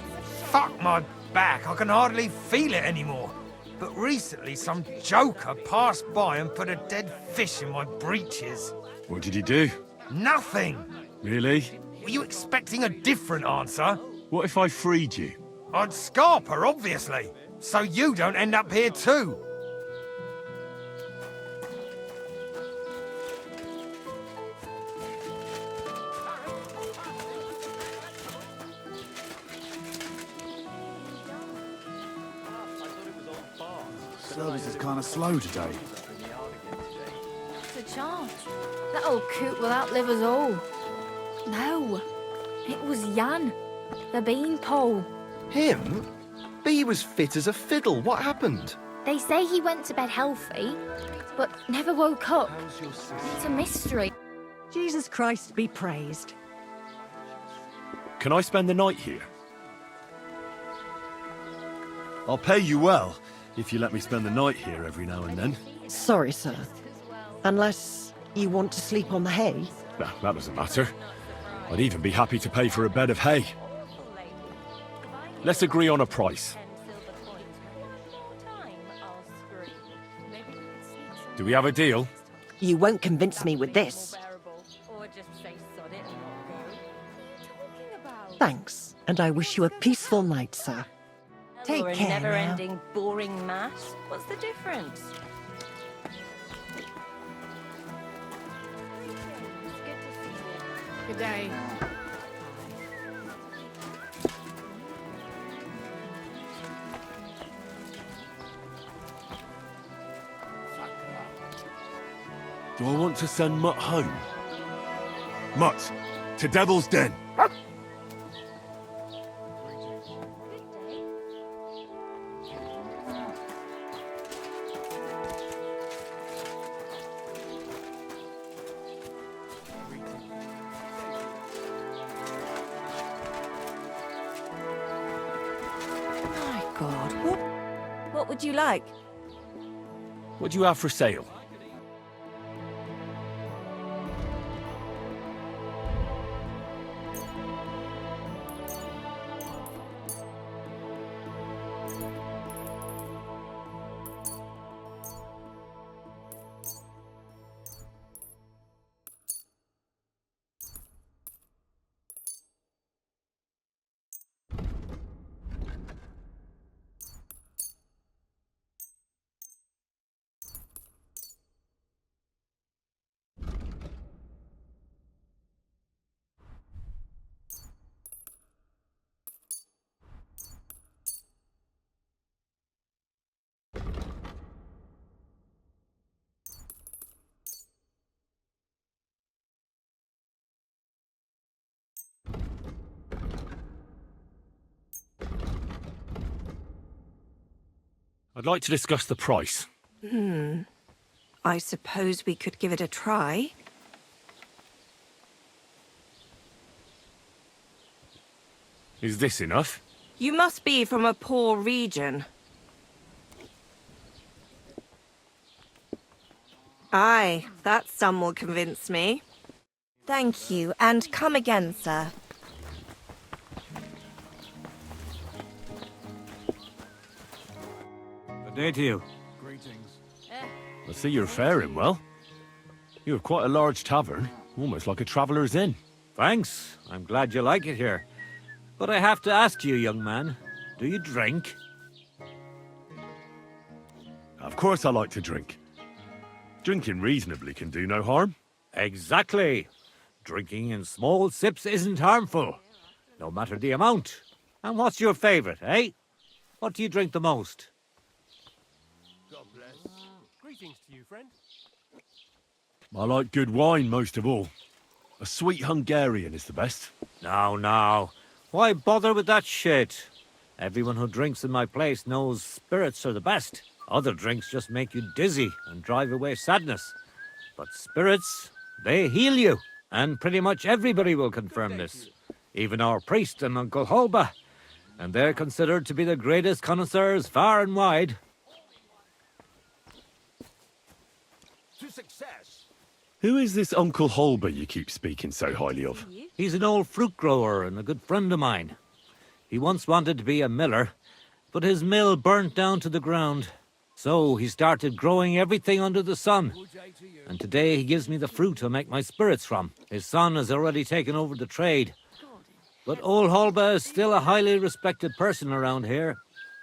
Fuck my back, I can hardly feel it anymore. But recently some joker passed by and put a dead fish in my breeches. What did he do? Nothing! Really? Were you expecting a different answer? What if I freed you? I'd scarp her, obviously, so you don't end up here too. Service is kind of slow today. It's a charge. That old coot will outlive us all. No, it was Jan, the beanpole. Him? Bee was fit as a fiddle. What happened? They say he went to bed healthy, but never woke up. It's a mystery. Jesus Christ be praised. Can I spend the night here? I'll pay you well, if you let me spend the night here every now and then. Sorry, sir. Unless you want to sleep on the hay. No, that doesn't matter. I'd even be happy to pay for a bed of hay. Let's agree on a price. Do we have a deal? You won't convince me with this. Thanks, and I wish you a peaceful night, sir. Take Or a care now. never-ending, boring mass? What's the difference? Good day. Do I want to send Mutt home? Mutt, to Devil's Den. My God, what would you like? What do you have for sale? I'd like to discuss the price. I suppose we could give it a try. Is this enough? You must be from a poor region. Aye, that sum will convince me. Thank you, and come again, sir. Good day to you. I see you're faring well. You have quite a large tavern, almost like a traveller's inn. Thanks. I'm glad you like it here. But I have to ask you, young man, do you drink? Of course I like to drink. Drinking reasonably can do no harm. Exactly. Drinking in small sips isn't harmful, no matter the amount. And what's your favourite, eh? What do you drink the most? God bless. Greetings to you, friend. I like good wine most of all. A sweet Hungarian is the best. Now. Why bother with that shit? Everyone who drinks in my place knows spirits are the best. Other drinks just make you dizzy and drive away sadness. But spirits, they heal you. And pretty much everybody will confirm this. Even our priest and Uncle Holba. And they're considered to be the greatest connoisseurs far and wide. To success. Who is this Uncle Holber you keep speaking so highly of? He's an old fruit grower and a good friend of mine. He once wanted to be a miller, but his mill burnt down to the ground. So he started growing everything under the sun. And today he gives me the fruit to make my spirits from. His son has already taken over the trade. But old Holba is still a highly respected person around here.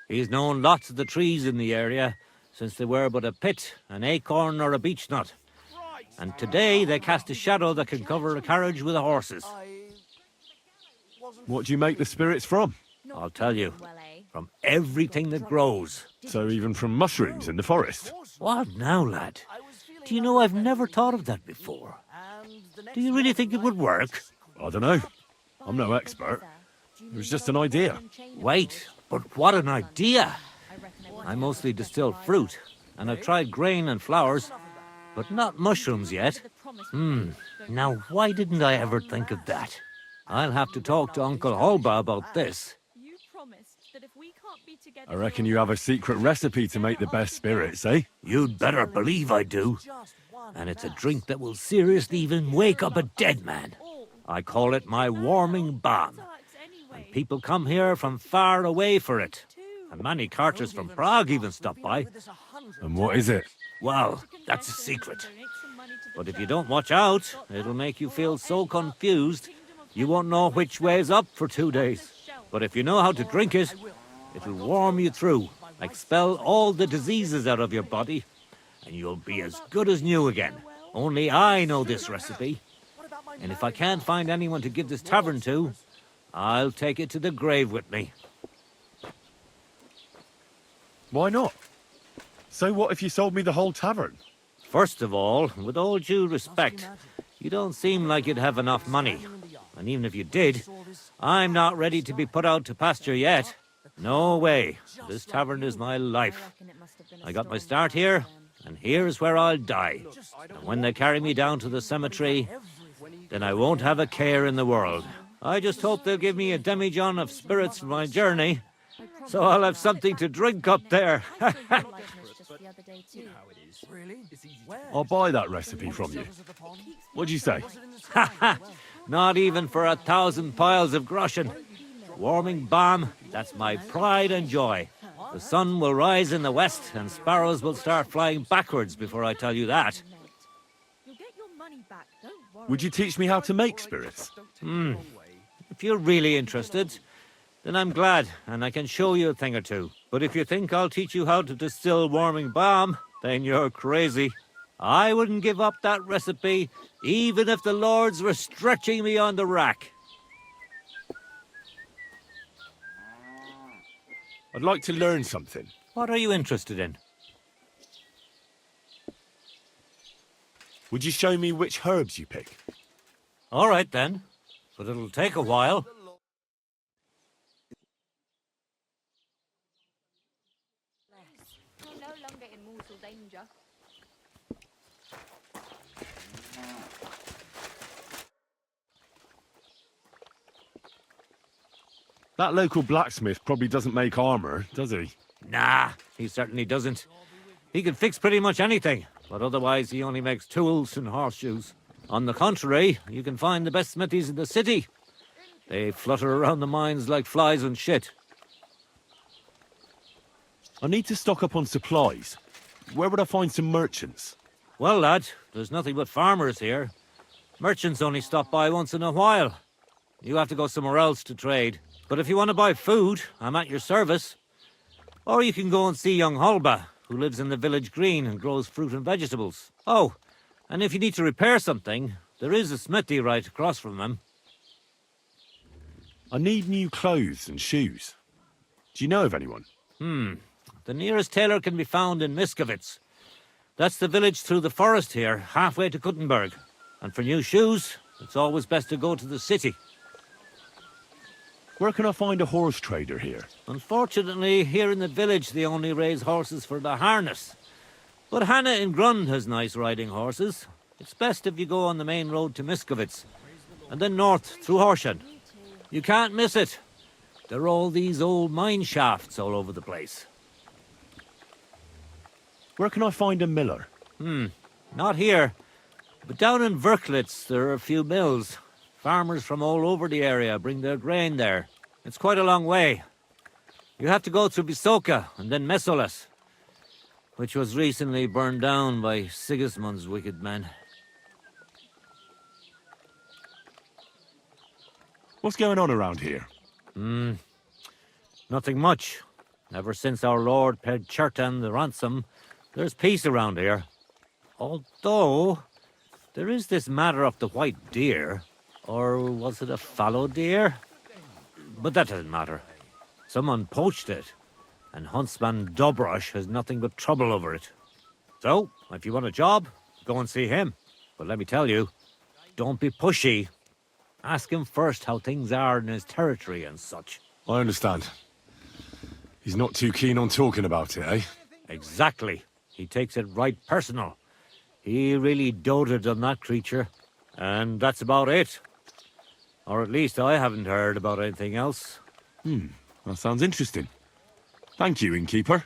He's known lots of the trees in the area, since they were but a pit, an acorn or a beech nut. And today they cast a shadow that can cover a carriage with the horses. What do you make the spirits from? I'll tell you. From everything that grows. So even from mushrooms in the forest? What now, lad? Do you know I've never thought of that before? Do you really think it would work? I don't know. I'm no expert. It was just an idea. Wait, but what an idea! I mostly distill fruit, and I've tried grain and flowers, but not mushrooms yet. Now why didn't I ever think of that? I'll have to talk to Uncle Holba about this. I reckon you have a secret recipe to make the best spirits, eh? You'd better believe I do. And it's a drink that will seriously even wake up a dead man. I call it my warming balm. And people come here from far away for it. And many carters from Prague even stop by. And what is it? Well, that's a secret. But if you don't watch out, it'll make you feel so confused, you won't know which way's up for 2 days. But if you know how to drink it, it'll warm you through, expel all the diseases out of your body, and you'll be as good as new again. Only I know this recipe. And if I can't find anyone to give this tavern to, I'll take it to the grave with me. Why not? So what if you sold me the whole tavern? First of all, with all due respect, you don't seem like you'd have enough money. And even if you did, I'm not ready to be put out to pasture yet. No way. This tavern is my life. I got my start here, and here's where I'll die. And when they carry me down to the cemetery, then I won't have a care in the world. I just hope they'll give me a demijohn of spirits for my journey, so I'll have something to drink up there. I'll buy that recipe from you. What'd you say? Not even for 1,000 piles of groschen. Warming balm, that's my pride and joy. The sun will rise in the west and sparrows will start flying backwards before I tell you that. Would you teach me how to make spirits? If you're really interested, then I'm glad, and I can show you a thing or two. But if you think I'll teach you how to distill warming balm, then you're crazy. I wouldn't give up that recipe, even if the lords were stretching me on the rack. I'd like to learn something. What are you interested in? Would you show me which herbs you pick? All right, then. But it'll take a while. danger. That local blacksmith probably doesn't make armor, does he? Nah, he certainly doesn't. He can fix pretty much anything, but otherwise he only makes tools and horseshoes. On the contrary, you can find the best smithies in the city. They flutter around the mines like flies and shit. I need to stock up on supplies. Where would I find some merchants? Well, lad, there's nothing but farmers here. Merchants only stop by once in a while. You have to go somewhere else to trade. But if you want to buy food, I'm at your service. Or you can go and see young Holba, who lives in the village green and grows fruit and vegetables. Oh, and if you need to repair something, there is a smithy right across from him. I need new clothes and shoes. Do you know of anyone? The nearest tailor can be found in Miskovitz. That's the village through the forest here, halfway to Kuttenberg. And for new shoes, it's always best to go to the city. Where can I find a horse trader here? Unfortunately, here in the village they only raise horses for the harness. But Hannah in Grund has nice riding horses. It's best if you go on the main road to Miskovitz, and then north through Horsham. You can't miss it. There are all these old mine shafts all over the place. Where can I find a miller? Not here. But down in Verklitz there are a few mills. Farmers from all over the area bring their grain there. It's quite a long way. You have to go through Bisoka and then Mesolas, which was recently burned down by Sigismund's wicked men. What's going on around here? Nothing much. Ever since our lord paid Chertan the ransom, there's peace around here. Although, there is this matter of the white deer. Or was it a fallow deer? But that doesn't matter. Someone poached it, and Huntsman Dobrosh has nothing but trouble over it. So, if you want a job, go and see him. But let me tell you, don't be pushy. Ask him first how things are in his territory and such. I understand. He's not too keen on talking about it, eh? Exactly. He takes it right personal. He really doted on that creature. And that's about it. Or at least I haven't heard about anything else. That sounds interesting. Thank you, innkeeper.